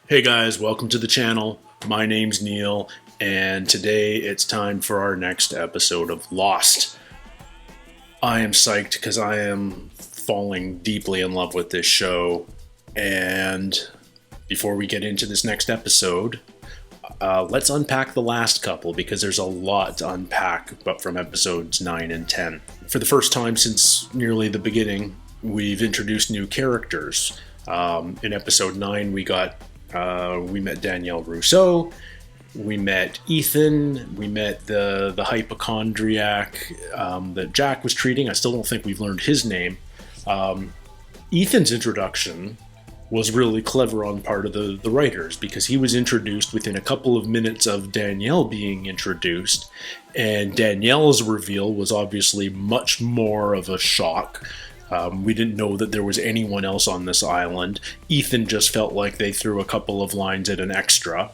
Hey guys, welcome to the channel. My name's Neil, and today it's time for our next episode of Lost. I am psyched because I am falling deeply in love with this show, and before we get into this next episode, let's unpack the last couple because there's a lot to unpack but from episodes 9 and 10. For the first time since nearly the beginning, we've introduced new characters. In episode 9, we met Danielle Rousseau, we met Ethan, we met the hypochondriac that Jack was treating. I still don't think we've learned his name. Ethan's introduction was really clever on part of the writers because he was introduced within a couple of minutes of Danielle being introduced, and Danielle's reveal was obviously much more of a shock. We didn't know that there was anyone else on this island. Ethan just felt like they threw a couple of lines at an extra.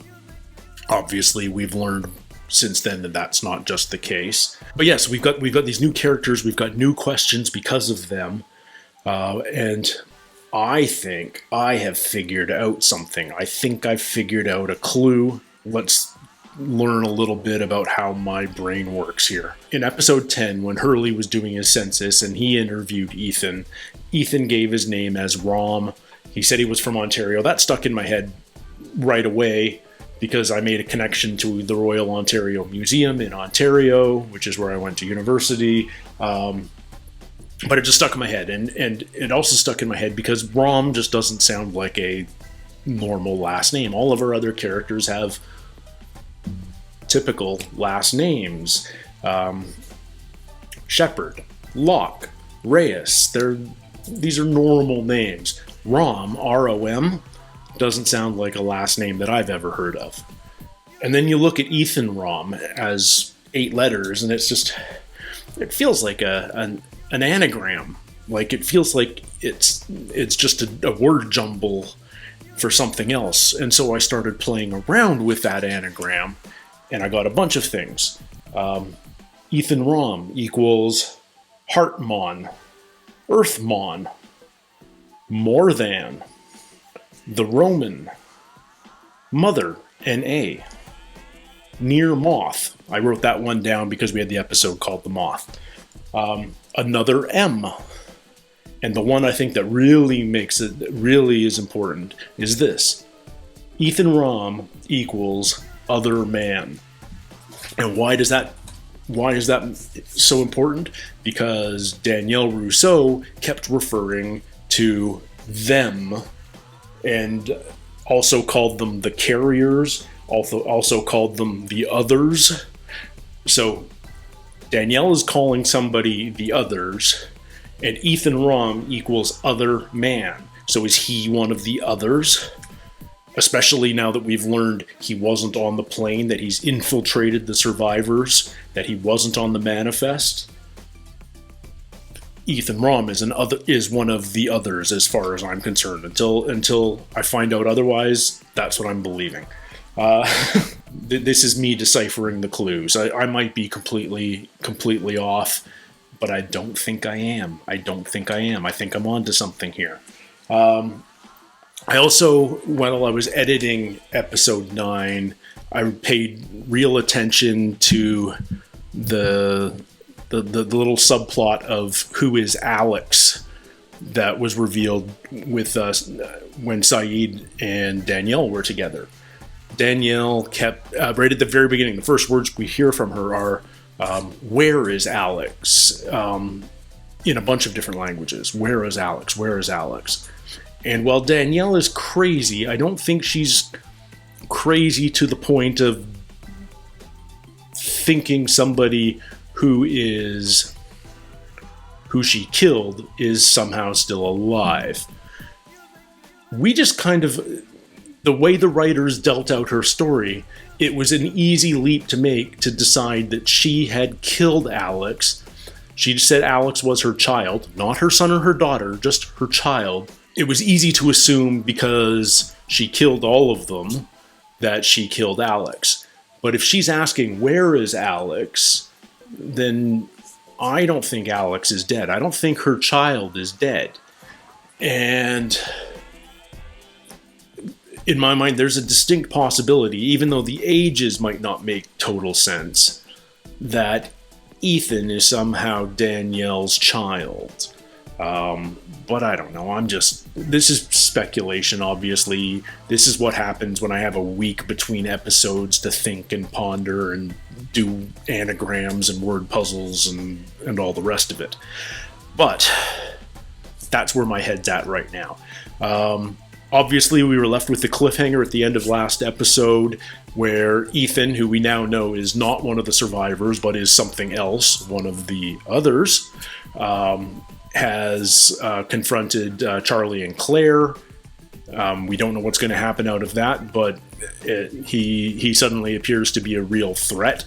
Obviously, we've learned since then that that's not just the case. But yes, we've got these new characters. We've got new questions because of them, and I think I have figured out something. I think I've figured out a clue. Let's learn a little bit about how my brain works here. In episode 10, when Hurley was doing his census and he interviewed Ethan, Ethan gave his name as Rom. He said he was from Ontario. That stuck in my head right away because I made a connection to the Royal Ontario Museum in Ontario, which is where I went to university. But it just stuck in my head. And it also stuck in my head because Rom just doesn't sound like a normal last name. All of our other characters have typical last names. Shepherd, Locke, Reyes. These are normal names. Rom, R-O-M, doesn't sound like a last name that I've ever heard of. And then you look at Ethan Rom as 8 letters, and it feels like an anagram. Like it feels like it's just a word jumble for something else. And so I started playing around with that anagram, and I got a bunch of things. Ethan Rom equals Heartmon, Earthmon, More Than, The Roman, Mother, N-A, Near Moth. I wrote that one down because we had the episode called The Moth. Another M. And the one I think that really is important is this. Ethan Rom equals Other Man. And why is that so important? Because Danielle Rousseau kept referring to them and also called them the carriers, also called them the others. So Danielle is calling somebody the others, and Ethan Rom equals Other Man. So is he one of the others? Especially now that we've learned he wasn't on the plane, that he's infiltrated the survivors, that he wasn't on the manifest. Ethan Rom is one of the others as far as I'm concerned. Until I find out otherwise, that's what I'm believing. This is me deciphering the clues. I might be completely off, but I don't think I am. I think I'm onto something here. I also, while I was editing episode 9, I paid real attention to the little subplot of who is Alex that was revealed with us when Saeed and Danielle were together. Danielle kept, right at the very beginning, the first words we hear from her are, where is Alex? In a bunch of different languages. Where is Alex? Where is Alex? And while Danielle is crazy, I don't think she's crazy to the point of thinking somebody who she killed is somehow still alive. We just kind of, the way the writers dealt out her story, it was an easy leap to make to decide that she had killed Alex. She said Alex was her child, not her son or her daughter, just her child. It was easy to assume because she killed all of them that she killed Alex. But if she's asking, where is Alex, then I don't think Alex is dead. I don't think her child is dead. And in my mind, there's a distinct possibility, even though the ages might not make total sense, that Ethan is somehow Danielle's child. But I don't know. This is speculation, obviously. This is what happens when I have a week between episodes to think and ponder and do anagrams and word puzzles and all the rest of it. But that's where my head's at right now. Obviously, we were left with the cliffhanger at the end of last episode where Ethan, who we now know is not one of the survivors but is something else, one of the others, has confronted Charlie and Claire. We don't know what's going to happen out of that, but he suddenly appears to be a real threat.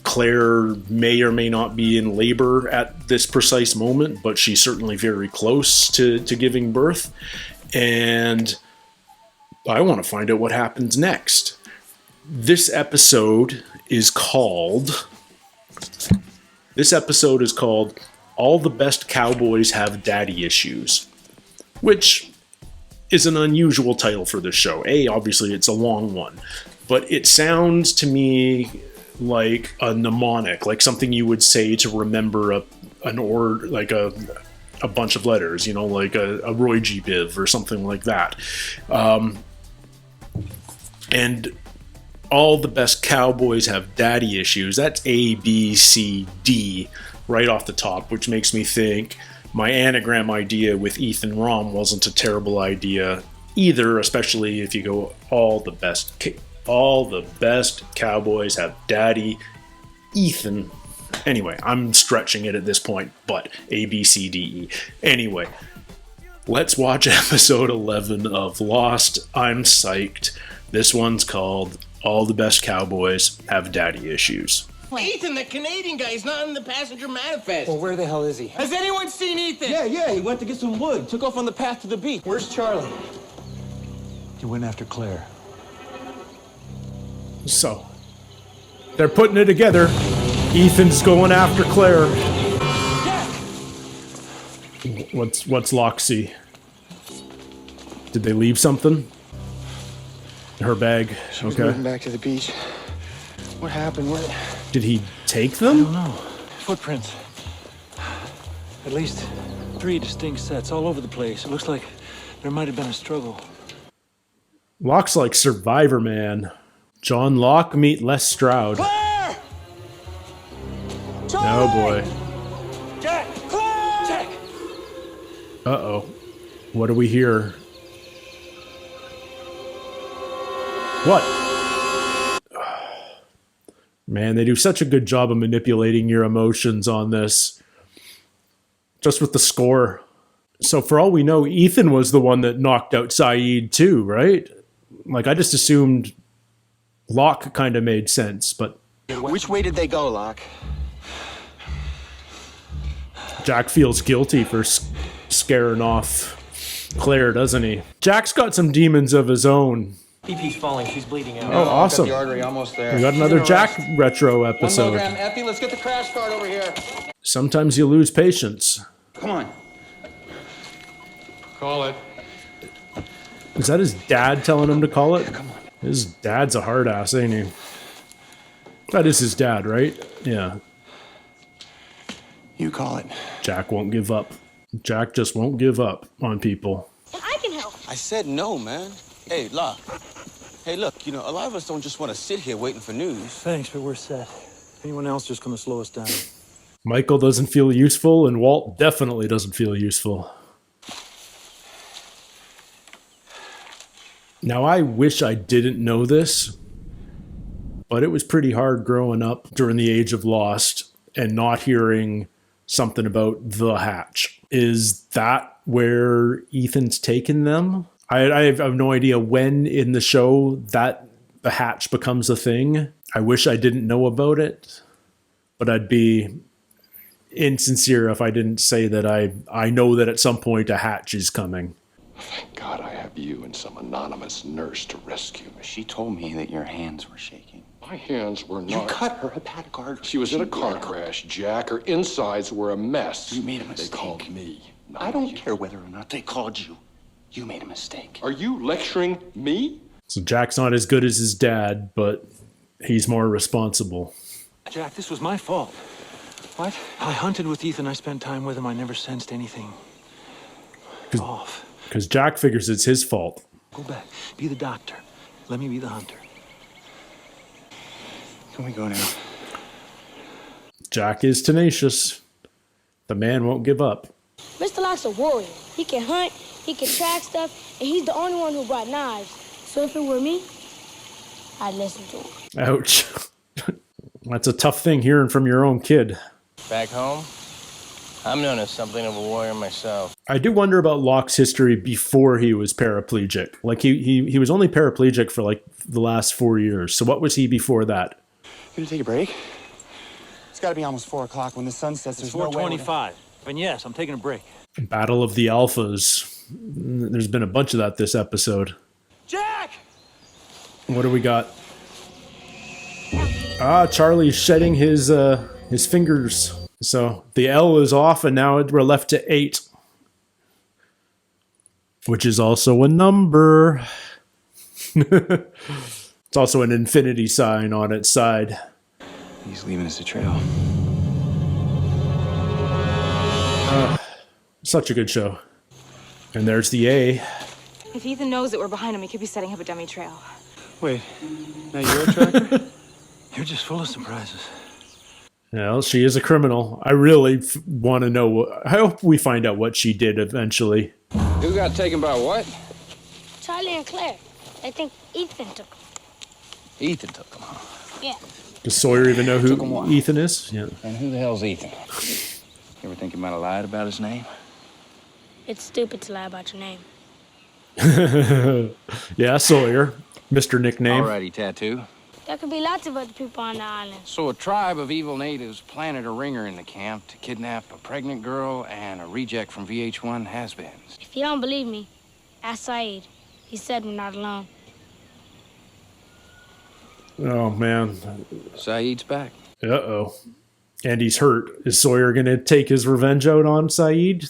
Claire may or may not be in labor at this precise moment, but she's certainly very close to giving birth. And I want to find out what happens next. This episode is called All the Best Cowboys Have Daddy Issues, which is an unusual title for this show. Obviously it's a long one, but it sounds to me like a mnemonic, like something you would say to remember a bunch of letters, like a Roy G. Biv or something like that. And all the best cowboys have daddy issues. That's A, B, C, D right off the top, which makes me think my anagram idea with Ethan Rom wasn't a terrible idea either, especially if you go all the best cowboys have daddy Ethan. Anyway, I'm stretching it at this point, but A, B, C, D, E. Anyway, let's watch episode 11 of Lost. I'm psyched. This one's called All the Best Cowboys Have Daddy Issues. Ethan, the Canadian guy, is not in the passenger manifest. Well, where the hell is he? Has anyone seen Ethan? Yeah, he went to get some wood. Took off on the path to the beach. Where's Charlie? He went after Claire. So, they're putting it together. Ethan's going after Claire. What's Loxy? Did they leave something? Her bag. She was Okay. moving back to the beach. What happened? What? Did he take them? I don't know. Footprints. At least 3 distinct sets all over the place. It looks like there might have been a struggle. Locke's like Survivor Man. John Locke meet Les Stroud. Claire! Oh boy. Jack! Claire! Jack! Uh-oh. What do we hear? What? Man, they do such a good job of manipulating your emotions on this. Just with the score. So for all we know, Ethan was the one that knocked out Saeed too, right? Like, I just assumed Locke kind of made sense, but... Which way did they go, Locke? Jack feels guilty for scaring off Claire, doesn't he? Jack's got some demons of his own. EP's falling. She's bleeding out. Oh, awesome. Got the artery almost there. We got another Jack retro episode. 1 milligram epi. Let's get the crash cart over here. Sometimes you lose patience. Come on. Call it. Is that his dad telling him to call it? Come on. His dad's a hard ass, ain't he? That is his dad, right? Yeah. You call it. Jack won't give up. Jack just won't give up on people. I can help. I said no, man. Hey, Locke. Hey, look, a lot of us don't just want to sit here waiting for news. Thanks, but we're set. Anyone else just gonna slow us down? Michael doesn't feel useful, and Walt definitely doesn't feel useful. Now, I wish I didn't know this, but it was pretty hard growing up during the age of Lost and not hearing something about the hatch. Is that where Ethan's taken them? I have no idea when in the show that the hatch becomes a thing. I wish I didn't know about it, but I'd be insincere if I didn't say that I know that at some point a hatch is coming. Thank God I have you and some anonymous nurse to rescue me. She told me that your hands were shaking. My hands were not... You cut her hepatic artery. She was in a car crash, Jack. Her insides were a mess. You made a mistake. They called me. I don't care whether or not they called you. You made a mistake. Are you lecturing me? So Jack's not as good as his dad, but he's more responsible. Jack, this was my fault. What? I hunted with Ethan. I spent time with him. I never sensed anything off. Because Jack figures it's his fault. Go back. Be the doctor. Let me be the hunter. Can we go now? Jack is tenacious. The man won't give up. Mr. Locke's a warrior. He can hunt, he can track stuff, and he's the only one who brought knives. So if it were me, I'd listen to him. Ouch. That's a tough thing hearing from your own kid. Back home, I'm known as something of a warrior myself. I do wonder about Locke's history before he was paraplegic. Like, he was only paraplegic for, like, the last 4 years. So what was he before that? You gonna take a break? It's gotta be almost 4 o'clock. When the sun sets, there's It's no way. 4:25. And yes, I'm taking a break. Battle of the Alphas. There's been a bunch of that this episode. Jack! What do we got? Charlie's shedding his fingers. So the L is off, and now we're left to 8. Which is also a number. It's also an infinity sign on its side. He's leaving us a trail. Such a good show. And there's the A. If Ethan knows that we're behind him, he could be setting up a dummy trail. Wait, now you're a tracker? You're just full of surprises. Well, she is a criminal. I really want to know. I hope we find out what she did eventually. Who got taken by what? Charlie and Claire. I think Ethan took them. Ethan took him, huh? Yeah. Does Sawyer even know Took him who what? Ethan is? Yeah. And who the hell's Ethan? You ever think you might have lied about his name? It's stupid to lie about your name. Yeah, Sawyer. Mr. Nickname. Alrighty, Tattoo. There could be lots of other people on the island. So a tribe of evil natives planted a ringer in the camp to kidnap a pregnant girl and a reject from VH1 has-beens. If you don't believe me, ask Saeed. He said we're not alone. Oh, man. Saeed's back. Uh-oh. And he's hurt. Is Sawyer going to take his revenge out on Saeed?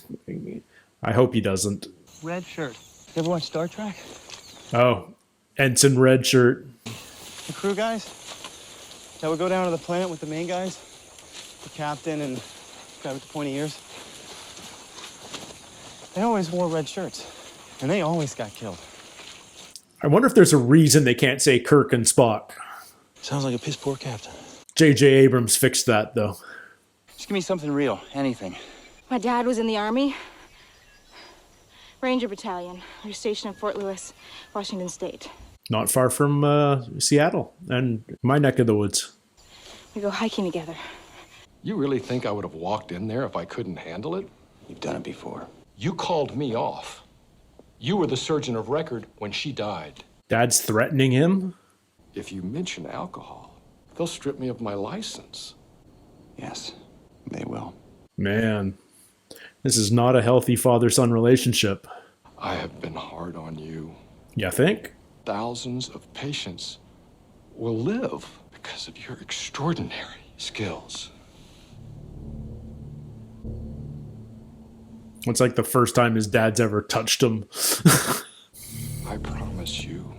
I hope he doesn't. Red shirt. You ever watch Star Trek? Oh, Ensign Red Shirt. The crew guys that would go down to the planet with the main guys, the captain and the guy with the pointy ears. They always wore red shirts, and they always got killed. I wonder if there's a reason they can't say Kirk and Spock. Sounds like a piss poor captain. J.J. Abrams fixed that, though. Just give me something real, anything. My dad was in the Army. Ranger Battalion. We were stationed in Fort Lewis, Washington State. Not far from Seattle and my neck of the woods. We go hiking together. You really think I would have walked in there if I couldn't handle it? You've done it before. You called me off. You were the surgeon of record when she died. Dad's threatening him? If you mention alcohol, they'll strip me of my license. Yes, they will. Man, this is not a healthy father-son relationship. I have been hard on you. You think? Thousands of patients will live because of your extraordinary skills. It's like the first time his dad's ever touched him. I promise you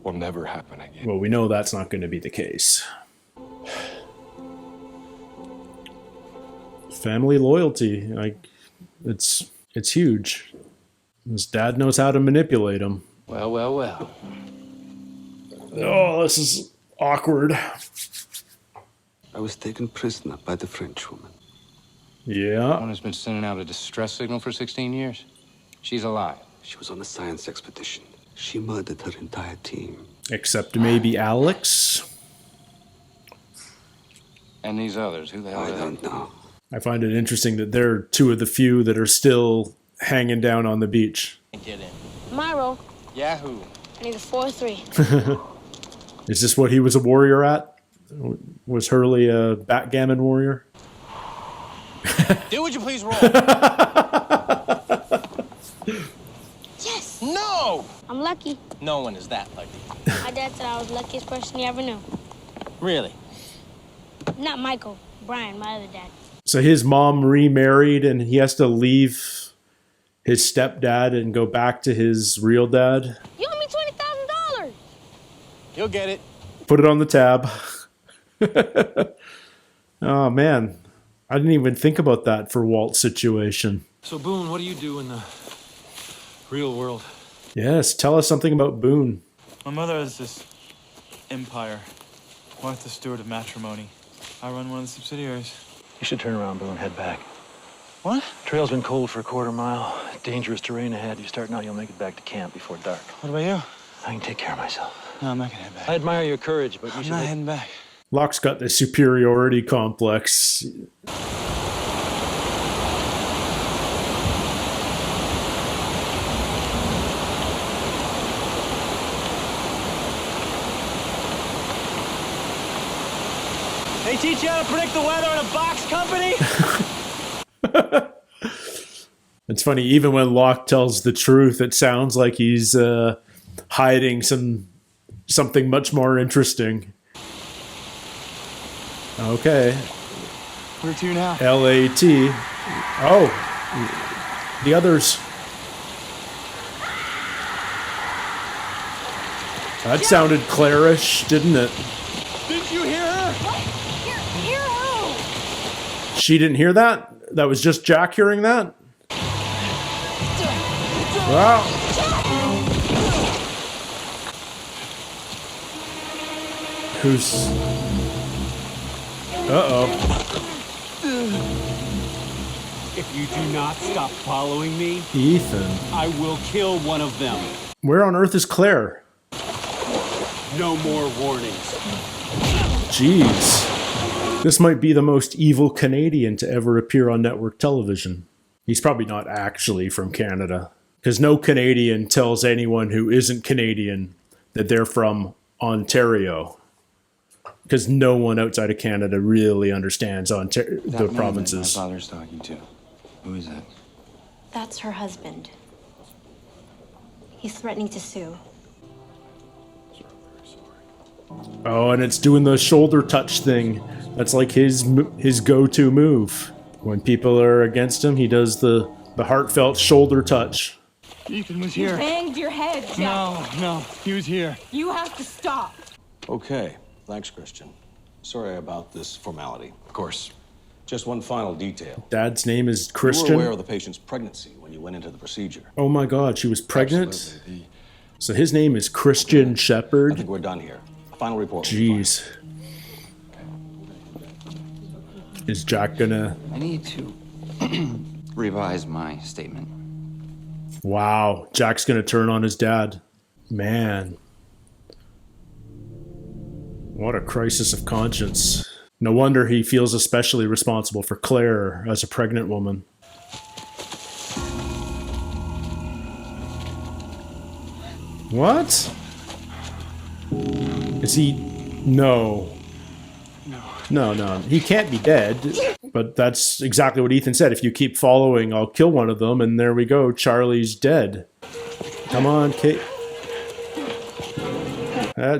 will never happen again. Well, we know that's not going to be the case. Family loyalty, like, it's huge. His dad knows how to manipulate him. Well, well, well. Oh, this is awkward. I was taken prisoner by the Frenchwoman. Yeah. One has been sending out a distress signal for 16 years. She's alive. She was on a science expedition. She murdered her entire team. Except maybe Alex. And these others, who the hell I are they? don't know. I find it interesting that they're two of the few that are still hanging down on the beach. Get in. Myro, Yahoo. I need a 4-3. Is this what he was a warrior at? Was Hurley a backgammon warrior? Do would you please roll? Yes! No! I'm lucky. No one is that lucky. My dad said I was the luckiest person he ever knew. Really? Not Michael, Brian, my other dad. So his mom remarried and he has to leave his stepdad and go back to his real dad. You owe me $20,000. You'll get it. Put it on the tab. Oh, man. I didn't even think about that for Walt's situation. So, Boone, what do you do in the real world? Yes, tell us something about Boone. My mother has this empire. Martha Stewart of Matrimony. I run one of the subsidiaries. You should turn around, Boone, head back. What? Trail's been cold for a quarter mile. Dangerous terrain ahead. You start now, you'll make it back to camp before dark. What about you? I can take care of myself. No, I'm not gonna head back. I admire your courage, but you I'm should... not heading back. Locke's got the superiority complex. They teach you how to predict the weather in a box company? It's funny, even when Locke tells the truth, it sounds like he's hiding something much more interesting. Okay. Where to now? L-A-T. Oh, the others. That sounded Clairish, didn't it? Did you hear her? Hear who? She didn't hear that? That was just Jack hearing that? Wow. Who's... Uh-oh. If you do not stop following me, Ethan. I will kill one of them. Where on earth is Claire? No more warnings. Jeez. This might be the most evil Canadian to ever appear on network television. He's probably not actually from Canada, because no Canadian tells anyone who isn't Canadian that they're from Ontario. Because no one outside of Canada really understands the provinces. My father's talking to. Who is that? That's her husband. He's threatening to sue. Oh, and it's doing the shoulder touch thing. That's like his go-to move. When people are against him, he does the heartfelt shoulder touch. Ethan was here. You banged your head, Jack. No, he was here. You have to stop. Okay, thanks, Christian. Sorry about this formality. Of course. Just one final detail. Dad's name is You Christian? were aware of the patient's pregnancy when you went into the procedure. Oh my God, she was pregnant? Absolutely. So his name is Christian I Shepherd? think we're done here. A final report. Jeez. Is Jack gonna... I need to revise my statement. Wow, Jack's gonna turn on his dad. Man. What a crisis of conscience. No wonder he feels especially responsible for Claire as a pregnant woman. What? Is he... No. No. He can't be dead. But that's exactly what Ethan said. If you keep following, I'll kill one of them. And there we go. Charlie's dead. Come on, Kate.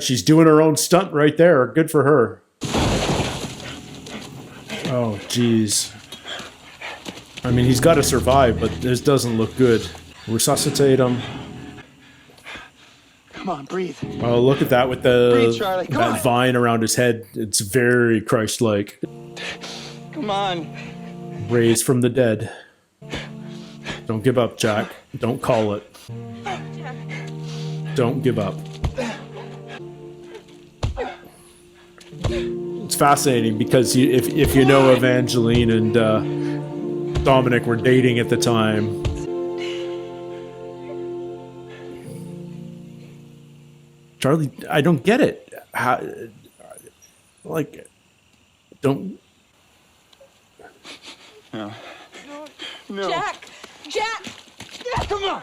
She's doing her own stunt right there. Good for her. Oh, jeez. I mean, he's got to survive, but this doesn't look good. Resuscitate him. Come on, breathe. Oh, look at that with Breathe, Charlie. Come that on. vine around his head. It's very Christ-like. Come on. Raised from the dead. Don't give up, Jack. Don't call it. Don't give up. It's fascinating because if you know Evangeline and Dominic were dating at the time. Charlie, I don't get it. How, like, don't... No. Jack! Come on.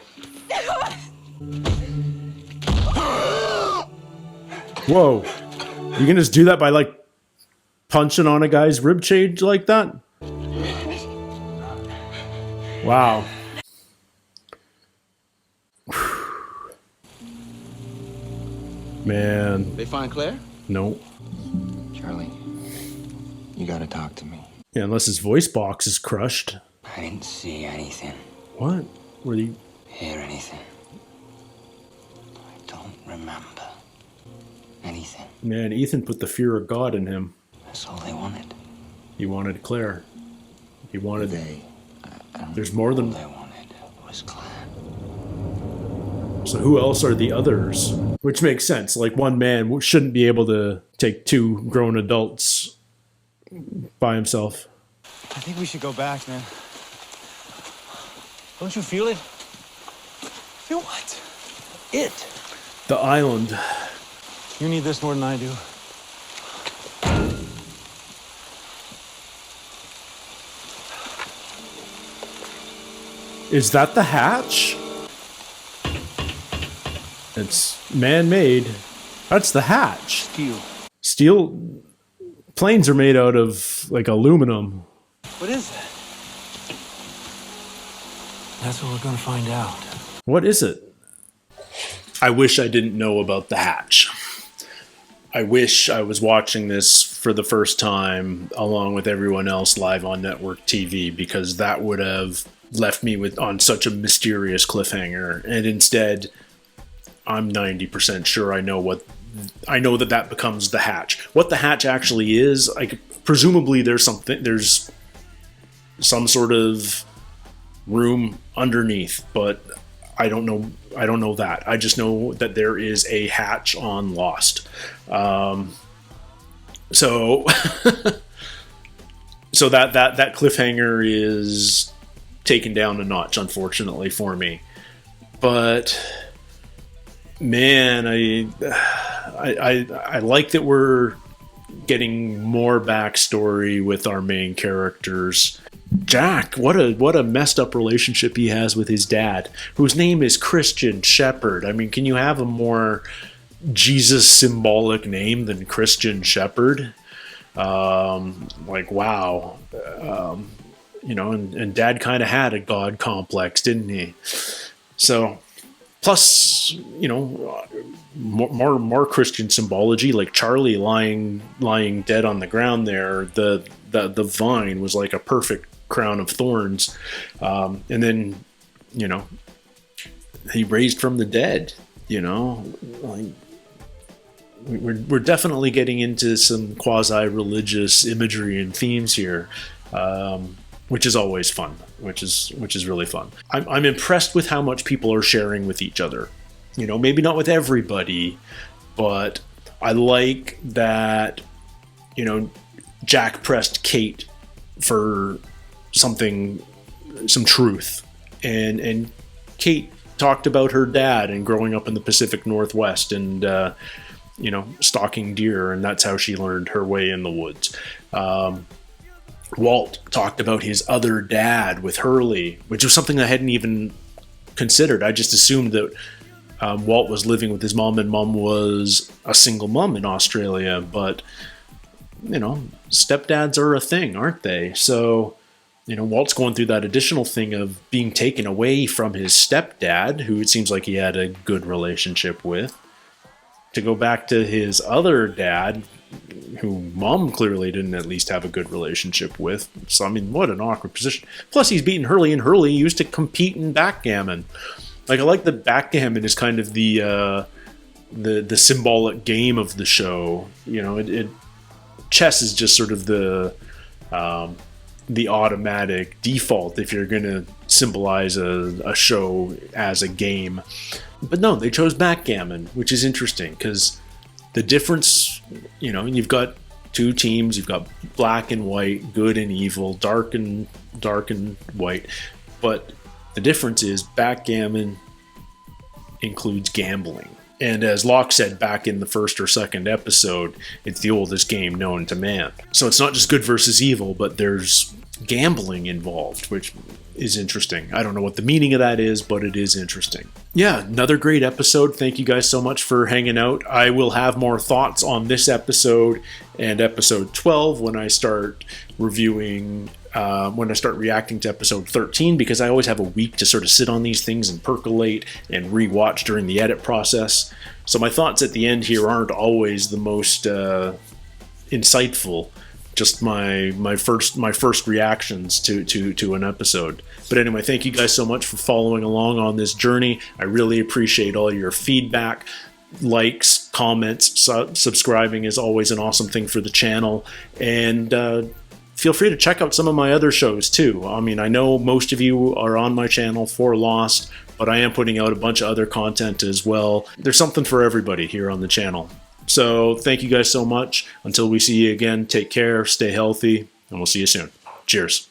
Whoa. You can just do that by, like, punching on a guy's ribcage like that? Wow. Man. They find Claire? No. Charlie, you gotta talk to me. Yeah, unless his voice box is crushed. I didn't see anything. What? Were you hear anything? I don't remember anything. Man, Ethan put the fear of God in him. That's all they wanted. He wanted Claire. He wanted. There's All more than. they wanted was Claire. So who else are the others? Which makes sense. Like, one man shouldn't be able to take two grown adults by himself. I think we should go back, man. Don't you feel it? Feel what? It. The island. You need this more than I do. Is that the hatch? It's man-made. That's the hatch. Steel. Steel. Planes are made out of, like, aluminum. What is that? That's what we're gonna find out. What is it? I wish I didn't know about the hatch. I wish I was watching this for the first time along with everyone else live on network TV, because that would have left me on such a mysterious cliffhanger. And instead, I'm 90% sure I know that becomes the hatch. What the hatch actually is, presumably there's some sort of room underneath, but I don't know that. I just know that there is a hatch on Lost. So so that cliffhanger is taken down a notch, unfortunately for me. But man, I like that we're getting more backstory with our main characters. Jack, what a messed up relationship he has with his dad, whose name is Christian Shepherd. I mean, can you have a more Jesus symbolic name than Christian Shepherd? Wow. And dad kind of had a God complex, didn't he? So, plus, more Christian symbology, like Charlie lying dead on the ground there. The vine was like a perfect crown of thorns, and then he raised from the dead. We're definitely getting into some quasi-religious imagery and themes here, which is always fun, which is really fun. I'm impressed with how much people are sharing with each other. Maybe not with everybody, but I like that, Jack pressed Kate for some truth. And Kate talked about her dad and growing up in the Pacific Northwest and, stalking deer, and that's how she learned her way in the woods. Walt talked about his other dad with Hurley, which was something I hadn't even considered. I just assumed that Walt was living with his mom and mom was a single mom in Australia, but stepdads are a thing, aren't they? So, Walt's going through that additional thing of being taken away from his stepdad, who it seems like he had a good relationship with, to go back to his other dad, who mom clearly didn't at least have a good relationship with. So, I mean, what an awkward position. Plus, he's beaten Hurley, and Hurley used to compete in backgammon. Like, I like that backgammon is kind of the symbolic game of the show. Chess is just sort of the automatic default if you're going to symbolize a show as a game. But no, they chose backgammon, which is interesting because the difference, you've got two teams, you've got black and white, good and evil, dark and white. But the difference is backgammon includes gambling. And as Locke said back in the first or second episode, it's the oldest game known to man. So it's not just good versus evil, but there's gambling involved, which is interesting. I don't know what the meaning of that is, but it is interesting. Yeah, another great episode. Thank you guys so much for hanging out. I will have more thoughts on this episode and episode 12 when I start reviewing, when I start reacting to episode 13, because I always have a week to sort of sit on these things and percolate and rewatch during the edit process. So my thoughts at the end here aren't always the most insightful, just my first reactions to an episode. But anyway, thank you guys so much for following along on this journey. I really appreciate all your feedback, likes, comments. Subscribing is always an awesome thing for the channel, and feel free to check out some of my other shows too. I mean, I know most of you are on my channel for Lost, but I am putting out a bunch of other content as well. There's something for everybody here on the channel. So thank you guys so much. Until we see you again, take care, stay healthy, and we'll see you soon. Cheers.